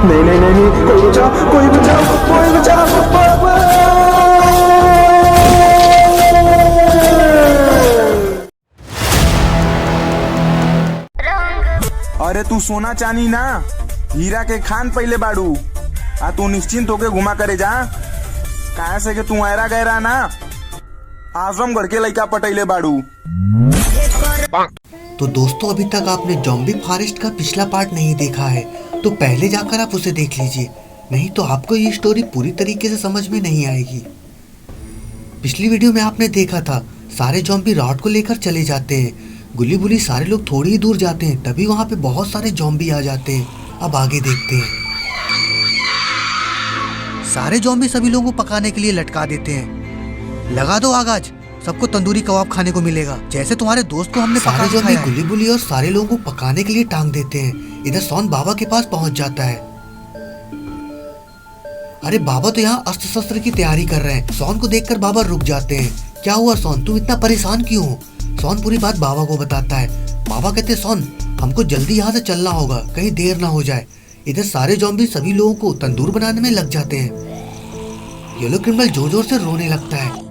नहीं नहीं नहीं नहीं, कोई बचाओ, कोई बचाओ, कोई बचाओ। अरे तू सोना चानी ना, हीरा के खान पहले बाड़ू। तू निश्चिंत होके घुमा करे जा, काहे से कि तू ऐरा गहरा ना आजमगढ़ के लइका पटैले बाड़ू। तो दोस्तों, अभी तक आपने ज़ॉम्बी फॉरेस्ट का पिछला पार्ट नहीं देखा है तो पहले जाकर आप उसे देख लीजिए, नहीं तो आपको ये स्टोरी पूरी तरीके से समझ में नहीं आएगी। पिछली वीडियो में आपने देखा था सारे ज़ॉम्बी रॉड को लेकर चले जाते हैं, गुली बुली सारे लोग थोड़ी ही दूर जाते हैं, तभी वहाँ पे बहुत सारे ज़ॉम्बी आ जाते हैं। अब आगे देखते हैं। सारे ज़ॉम्बी सभी लोगों को पकाने के लिए लटका देते हैं। लगा दो आग, आज सबको तंदूरी कबाब खाने को मिलेगा, जैसे तुम्हारे दोस्त को हमने पका के खाया है। गुली बुली और सारे लोगों को पकाने के लिए टांग देते हैं। इधर सोन बाबा के पास पहुंच जाता है। अरे बाबा तो यहाँ अस्त्र शस्त्र की तैयारी कर रहे हैं। सोन को देखकर बाबा रुक जाते हैं। क्या हुआ सोन, तुम इतना परेशान क्यों हो? सोन पूरी बात बाबा को बताता है। बाबा कहते सोन, हमको जल्दी यहाँ से चलना होगा, कहीं देर ना हो जाए। इधर सारे ज़ॉम्बी सभी लोगों को तंदूर बनाने में लग जाते हैं। येलो क्रिमिनल जोर जोर से रोने लगता है।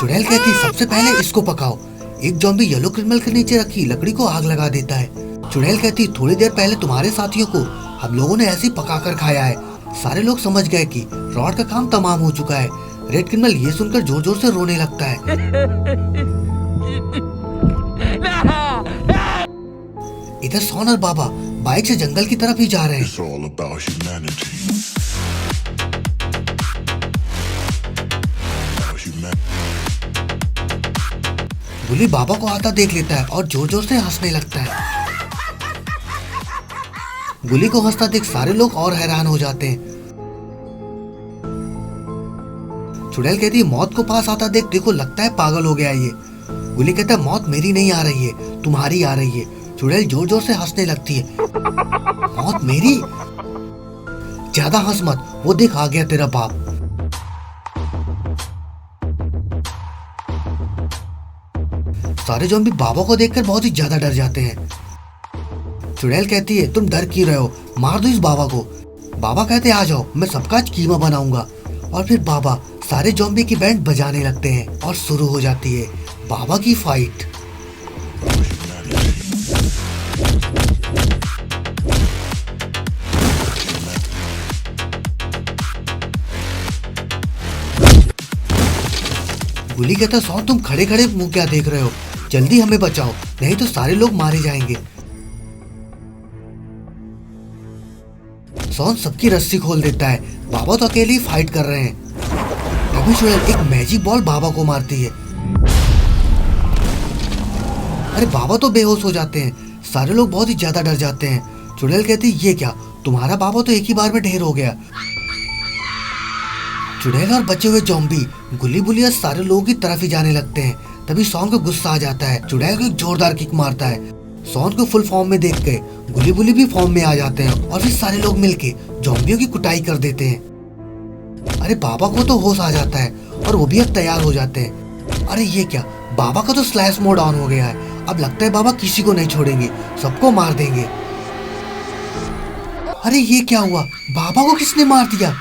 चुड़ैल कहती सबसे पहले इसको पकाओ। एक ज़ॉम्बी येलो क्रिमिनल के नीचे रखी लकड़ी को आग लगा देता है। चुड़ैल कहती थोड़ी देर पहले तुम्हारे साथियों को हम लोगों ने ऐसे ही पकाकर खाया है। सारे लोग समझ गए कि रॉड का काम तमाम हो चुका है। रेड क्रिमिनल ये सुनकर जोर जोर से रोने लगता है। इधर सोन और बाबा बाइक से जंगल की तरफ ही जा रहे हैं। गुली बाबा को आता देख लेता है और जोर जोर से हंसने लगता है। गुली को हंसता देख सारे लोग और हैरान हो जाते हैं। चुड़ैल कहती है मौत को पास आता देख देखो लगता है पागल हो गया ये। गुली कहता है मौत मेरी नहीं आ रही है, तुम्हारी आ रही है। चुड़ैल जोर जोर से हंसने लगती है। मौत मेरी? ज्यादा हंस मत, वो देख आ गया तेरा बाप। सारे ज़ॉम्बी बाबा को देखकर बहुत ही ज्यादा डर जाते हैं। चुड़ैल कहती है तुम डर क्यों रहे हो, मार दो इस बाबा को। बाबा कहते आ जाओ, मैं सबका आज कीमा बनाऊंगा। और फिर बाबा सारे ज़ॉम्बी की बैंड बजाने लगते हैं और शुरू हो जाती है बाबा की फाइट। गुली कहता सोन तुम खड़े खड़े मुंह क्या देख रहे हो, जल्दी हमें बचाओ, नहीं तो सारे लोग मारे जाएंगे। सोन सबकी रस्सी खोल देता है। बाबा तो अकेले ही फाइट कर रहे हैं। तभी चुड़ैल एक मैजिक बॉल बाबा को मारती है। अरे बाबा तो बेहोश हो जाते हैं। सारे लोग बहुत ही ज्यादा डर जाते हैं। चुड़ैल कहती ये क्या, तुम्हारा बाबा तो एक ही बार में ढेर हो गया। चुड़ैल और बचे हुए ज़ॉम्बी गुली बुली सारे लोगों की तरफ ही जाने लगते हैं। तभी सोन को गुस्सा आ जाता है। चुड़ैल को एक जोरदार किक मारता है। सोन को फुल फॉर्म में देख के गुली बुली भी फॉर्म में आ जाते हैं और फिर सारे लोग मिलके ज़ॉम्बियों की कुटाई कर देते हैं। अरे बाबा को तो होश आ जाता है और वो भी अब तैयार हो जाते हैं। अरे ये क्या, बाबा का तो स्लैश मोड ऑन हो गया है। अब लगता है बाबा किसी को नहीं छोड़ेंगे, सबको मार देंगे। अरे ये क्या हुआ, बाबा को किसने मार दिया?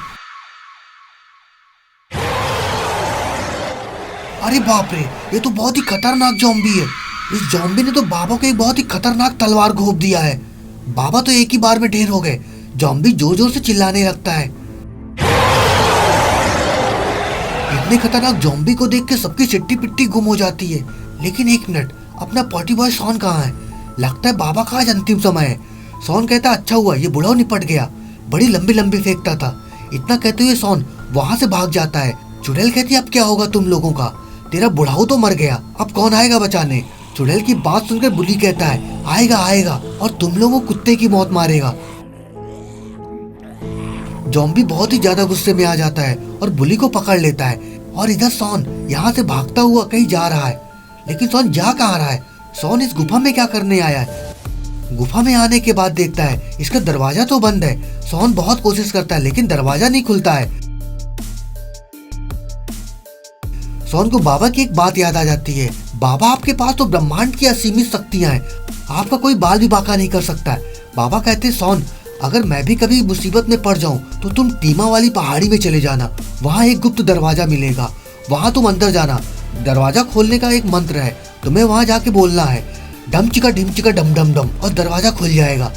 अरे बाप रे, ये तो बहुत ही खतरनाक ज़ॉम्बी है। इस ज़ॉम्बी ने तो बाबा को एक बहुत ही खतरनाक तलवार घोंप दिया है। बाबा तो एक ही बार में ढेर हो गए। ज़ॉम्बी जोर जोर से चिल्लाने लगता है। इतने खतरनाक ज़ॉम्बी को देख के सबकी चिट्टी पिट्टी गुम हो जाती है। लेकिन एक मिनट, अपना पॉटी बॉय सोन कहाँ है? लगता है बाबा का आज अंतिम समय है। सोन कहता अच्छा हुआ ये बुढ़ाऊ निपट गया, बड़ी लंबी लंबी फेंकता था। इतना कहते हुए सोन वहां से भाग जाता है। चुड़ैल कहती अब क्या होगा तुम लोगों का, तेरा बुढ़ाऊ तो मर गया, अब कौन आएगा बचाने? चुड़ैल की बात सुनकर बुली कहता है आएगा आएगा और तुम लोगों को कुत्ते की मौत मारेगा। ज़ॉम्बी बहुत ही ज्यादा गुस्से में आ जाता है और बुली को पकड़ लेता है। और इधर सोन यहाँ से भागता हुआ कहीं जा रहा है। लेकिन सोन जा कहाँ रहा है? सोन इस गुफा में क्या करने आया है? गुफा में आने के बाद देखता है इसका दरवाजा तो बंद है। सोन बहुत कोशिश करता है लेकिन दरवाजा नहीं खुलता है। सोन को बाबा की एक बात याद आ जाती है। बाबा आपके पास तो ब्रह्मांड की असीमित शक्तियां हैं, आपका कोई बाल भी बांका नहीं कर सकता है। बाबा कहते सॉन, अगर मैं भी कभी मुसीबत में पड़ जाऊं तो तुम टीमा वाली पहाड़ी में चले जाना, वहाँ एक गुप्त दरवाजा मिलेगा, वहाँ तुम अंदर जाना। दरवाजा खोलने का एक मंत्र है, तुम्हें वहाँ जाके बोलना है डम चिका ढिम चिका डम डम डम, और दरवाजा खुल जाएगा।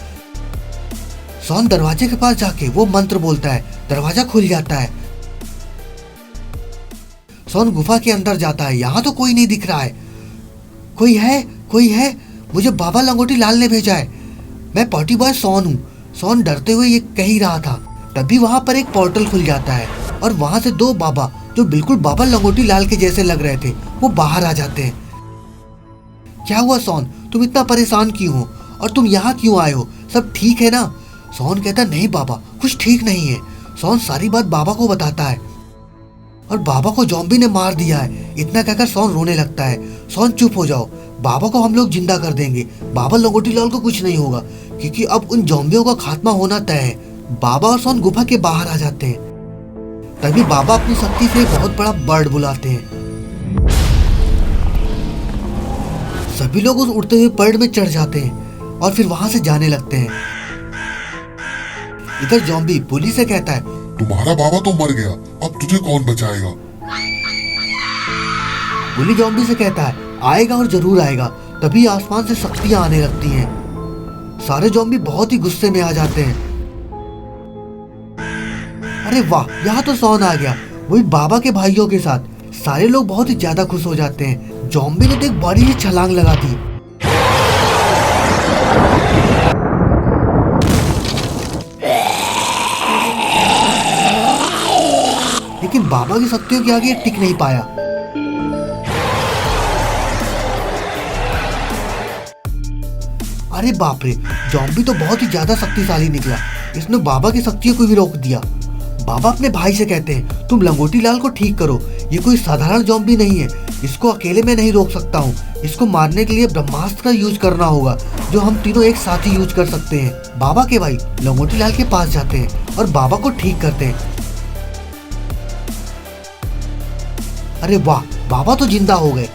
सॉन दरवाजे के पास जाके वो मंत्र बोलता है, दरवाजा खुल जाता है। सॉन गुफा के अंदर जाता है, यहाँ तो कोई नहीं दिख रहा है। कोई है, मुझे बाबा लंगोटी लाल ने भेजा है, मैं पॉटी बॉय सॉन हूँ। सॉन डरते हुए ये कह ही रहा था, तभी वहाँ पर एक पोर्टल खुल जाता है और वहाँ से दो बाबा जो बिल्कुल बाबा लंगोटी लाल के जैसे लग रहे थे वो बाहर आ जाते हैं। क्या हुआ सॉन, तुम इतना परेशान क्यों हो और तुम यहाँ क्यों आए हो, सब ठीक है ना? सॉन कहता नहीं बाबा, कुछ ठीक नहीं है। सॉन सारी बात बाबा को बताता है और बाबा को ज़ॉम्बी ने मार दिया है। इतना कहकर सॉन रोने लगता है। सॉन चुप हो जाओ, बाबा को हम लोग जिंदा कर देंगे, बाबा लंगोटी लाल को कुछ नहीं होगा, क्योंकि अब उन ज़ॉम्बियों का खात्मा होना तय है। बाबा और सॉन गुफा के बाहर आ जाते हैं। तभी बाबा अपनी शक्ति से एक बहुत बड़ा बर्ड बुलाते हैं। सभी लोग उस उड़ते हुए बर्ड में चढ़ जाते हैं और फिर वहां से जाने लगते हैं। इधर ज़ॉम्बी पुलिस से कहता है, तुम्हारा बाबा तो मर गया, अब तुझे कौन बचाएगा? बुली ज़ॉम्बी से कहता है, आएगा और जरूर आएगा। तभी आसमान से शक्तियां आने लगती हैं। सारे ज़ॉम्बी बहुत ही गुस्से में आ जाते हैं। अरे वाह, यहाँ तो सॉन आ गया, वही बाबा के भाइयों के साथ। सारे लोग बहुत ही ज्यादा खुश हो जाते हैं। ज़ॉम्बी ने तो एक बड़ी ही छलांग लगा दी। लेकिन बाबा की शक्तियों के आगे टिक नहीं पाया। अरे बाप रे, ज़ॉम्बी तो बहुत ही ज्यादा शक्तिशाली निकला, इसने बाबा की शक्तियों को भी रोक दिया। बाबा अपने भाई से कहते हैं, तुम लंगोटी लाल को ठीक करो, ये कोई साधारण ज़ॉम्बी नहीं है, इसको अकेले मैं नहीं रोक सकता हूँ, इसको मारने के लिए ब्रह्मास्त्र का यूज करना होगा, जो हम तीनों एक साथ ही यूज कर सकते हैं। बाबा के भाई लंगोटी लाल के पास जाते हैं और बाबा को ठीक करते हैं। अरे वाह, बाबा तो जिंदा हो गए।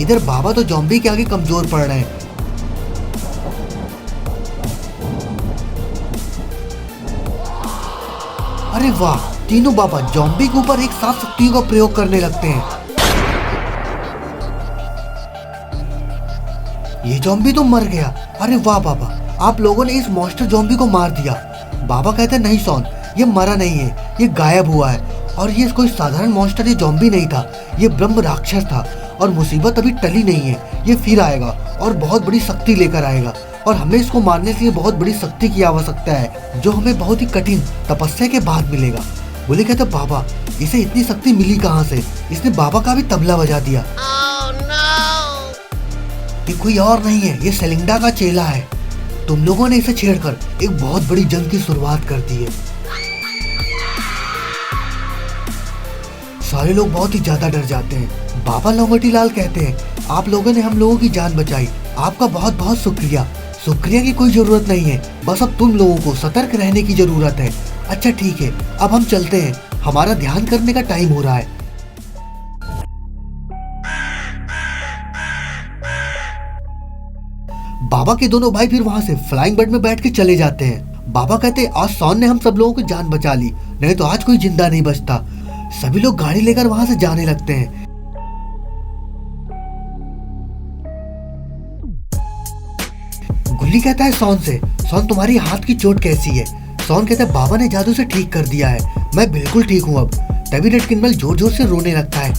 इधर बाबा तो ज़ॉम्बी के आगे कमजोर पड़ रहे हैं। अरे वाह, तीनों बाबा ज़ॉम्बी के ऊपर एक साथ शक्तियों का प्रयोग करने लगते हैं। ये ज़ॉम्बी तो मर गया। अरे वाह बाबा, आप लोगों ने इस मॉन्स्टर ज़ॉम्बी को मार दिया। बाबा कहते हैं, नहीं सॉन, ये मरा नहीं है, ये गायब हुआ है, और ये कोई साधारण मॉन्स्टर ये ज़ॉम्बी नहीं था, ये ब्रह्म राक्षस था, और मुसीबत अभी टली नहीं है, ये फिर आएगा और बहुत बड़ी शक्ति लेकर आएगा, और हमें इसको मारने के लिए बहुत बड़ी शक्ति की आवश्यकता है, जो हमें बहुत ही कठिन तपस्या के बाद मिलेगा। बोले कहते, बाबा इसे इतनी शक्ति मिली कहाँ से? इसने बाबा का भी तबला बजा दिया। ये कोई और नहीं है, ये सेलिंडा का चेला है। तुम लोगों ने इसे छेड़कर एक बहुत बड़ी जंग की शुरुआत कर दी है। सारे लोग बहुत ही ज्यादा डर जाते हैं। बाबा लंगोटी लाल कहते हैं, आप लोगों ने हम लोगों की जान बचाई, आपका बहुत बहुत शुक्रिया। शुक्रिया की कोई जरूरत नहीं है, बस अब तुम लोगों को सतर्क रहने की जरूरत है। अच्छा ठीक है, अब हम चलते हैं, हमारा ध्यान करने का टाइम हो रहा है। बाबा के दोनों भाई फिर वहां से फ्लाइंग बर्ड में बैठ के चले जाते हैं। बाबा कहते हैं, आज सॉन ने हम सब लोगों की जान बचा ली, नहीं तो आज कोई जिंदा नहीं बचता। सभी लोग गाड़ी लेकर वहां से जाने लगते हैं। गुल्ली कहता है सॉन से, सॉन तुम्हारी हाथ की चोट कैसी है? सॉन कहता है, बाबा ने जादू से ठीक कर दिया है, मैं बिल्कुल ठीक हूँ अब। तभी रेड किनमल जोर जोर से रोने लगता है।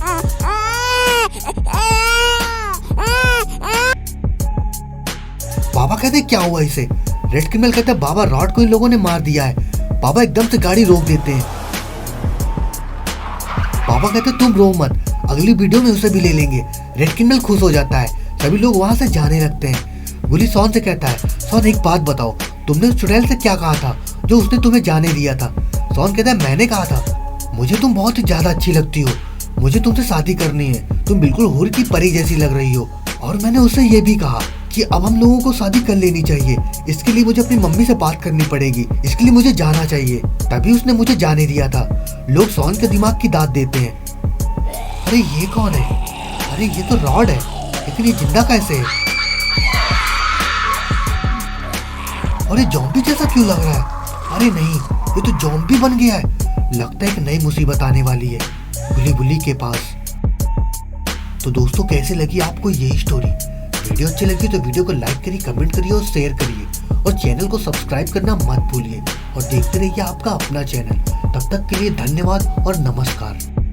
बाबा कहते क्या हुआ इसे? रेड किनमल कहता है, बाबा रॉड को इन लोगों ने मार दिया है। बाबा एकदम से गाड़ी रोक देते हैं। बाबा कहते तुम रो मत, अगली वीडियो में उसे भी ले लेंगे। रेड किनमल खुश हो जाता है। सभी लोग वहां से जाने लगते हैं। गुली सॉन से कहता है, सॉन एक बात बताओ, तुमने उस चुड़ैल से क्या कहा था जो उसने तुम्हें जाने दिया था? सॉन कहता है, मैंने कहा था मुझे तुम बहुत ही ज्यादा अच्छी लगती हो, मुझे तुमसे शादी करनी है, तुम बिल्कुल हूर की परी जैसी लग रही हो। और मैंने उससे ये भी कहा कि अब हम लोगों को शादी कर लेनी चाहिए, इसके लिए मुझे अपनी मम्मी से बात करनी पड़ेगी, इसके लिए मुझे जाना चाहिए। तभी उसने मुझे जाने दिया था। लोग सॉन के दिमाग की दाद देते हैं। अरे ये कौन है? अरे ये तो रॉड है, लेकिन ये जिंदा कैसे है? और ये जॉम्बी जैसा क्यों लग रहा है? अरे नहीं, ये तो जॉम्बी बन गया है। लगता है एक नई मुसीबत आने वाली है बुली बुली के पास। तो दोस्तों, कैसे लगी आपको यही स्टोरी? वीडियो अच्छी लगी तो वीडियो को लाइक करिए, कमेंट करिए और शेयर करिए और चैनल को सब्सक्राइब करना मत भूलिए और देखते रहिए आपका अपना चैनल। तब तक के लिए धन्यवाद और नमस्कार।